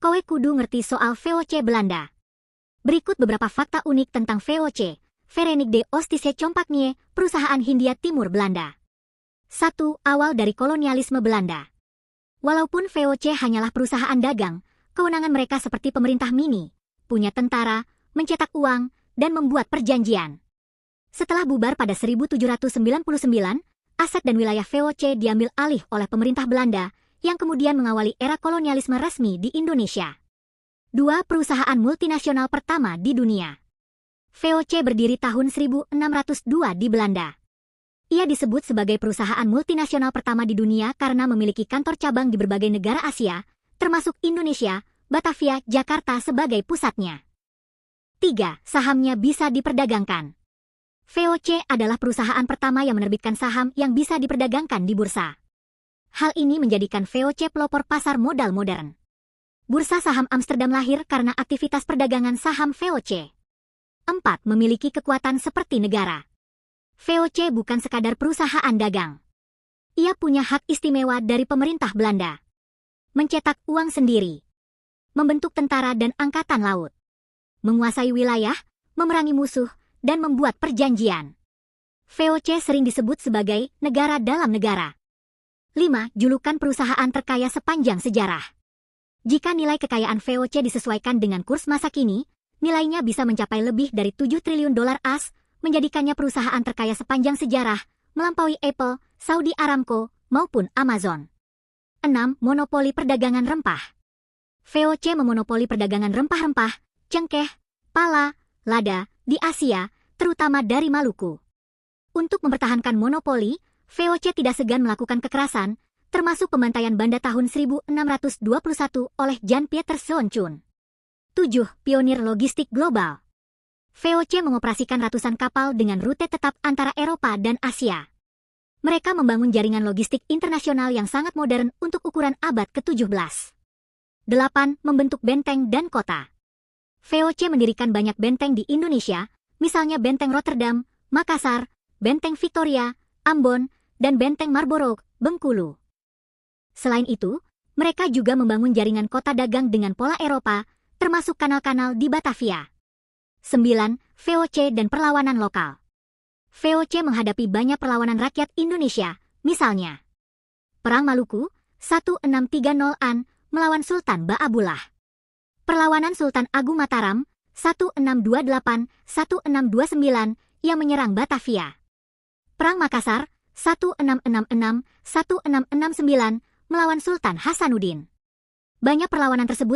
kowe kudu ngerti soal VOC Belanda. Berikut beberapa fakta unik tentang VOC, Verenigde Oost-Indische Compagnie, perusahaan Hindia Timur Belanda. 1. Awal dari kolonialisme Belanda. Walaupun VOC hanyalah perusahaan dagang, kewenangan mereka seperti pemerintah mini, punya tentara, mencetak uang, dan membuat perjanjian. Setelah bubar pada 1799, aset dan wilayah VOC diambil alih oleh pemerintah Belanda, yang kemudian mengawali era kolonialisme resmi di Indonesia. 2. Perusahaan multinasional pertama di dunia. VOC berdiri tahun 1602 di Belanda. Ia disebut sebagai perusahaan multinasional pertama di dunia karena memiliki kantor cabang di berbagai negara Asia, termasuk Indonesia, Batavia, Jakarta sebagai pusatnya. 3. Sahamnya bisa diperdagangkan. VOC adalah perusahaan pertama yang menerbitkan saham yang bisa diperdagangkan di bursa. Hal ini menjadikan VOC pelopor pasar modal modern. Bursa Saham Amsterdam lahir karena aktivitas perdagangan saham VOC. 4. Memiliki kekuatan seperti negara. VOC bukan sekadar perusahaan dagang. Ia punya hak istimewa dari pemerintah Belanda. Mencetak uang sendiri. Membentuk tentara dan angkatan laut. Menguasai wilayah, memerangi musuh, dan membuat perjanjian. VOC sering disebut sebagai negara dalam negara. 5. Julukan perusahaan terkaya sepanjang sejarah. Jika nilai kekayaan VOC disesuaikan dengan kurs masa kini, nilainya bisa mencapai lebih dari 7 triliun dolar AS, menjadikannya perusahaan terkaya sepanjang sejarah, melampaui Apple, Saudi Aramco, maupun Amazon. 6. Monopoli perdagangan rempah. VOC memonopoli perdagangan rempah-rempah, cengkeh, pala, lada, di Asia, terutama dari Maluku. Untuk mempertahankan monopoli, VOC tidak segan melakukan kekerasan, termasuk pembantaian Banda tahun 1621 oleh Jan-Pieter Sontjoen. 7. Pionir logistik global. VOC mengoperasikan ratusan kapal dengan rute tetap antara Eropa dan Asia. Mereka membangun jaringan logistik internasional yang sangat modern untuk ukuran abad ke-17. 8. Membentuk benteng dan kota. VOC mendirikan banyak benteng di Indonesia, misalnya Benteng Rotterdam, Makassar, Benteng Victoria, Ambon, dan Benteng Marlborough, Bengkulu. Selain itu, mereka juga membangun jaringan kota dagang dengan pola Eropa, termasuk kanal-kanal di Batavia. 9. VOC dan perlawanan lokal. VOC menghadapi banyak perlawanan rakyat Indonesia, misalnya Perang Maluku, 1630-an, melawan Sultan Baabullah. Perlawanan Sultan Agung Mataram, 1628-1629, yang menyerang Batavia. Perang Makassar, 1666-1669, melawan Sultan Hasanuddin. Banyak perlawanan tersebut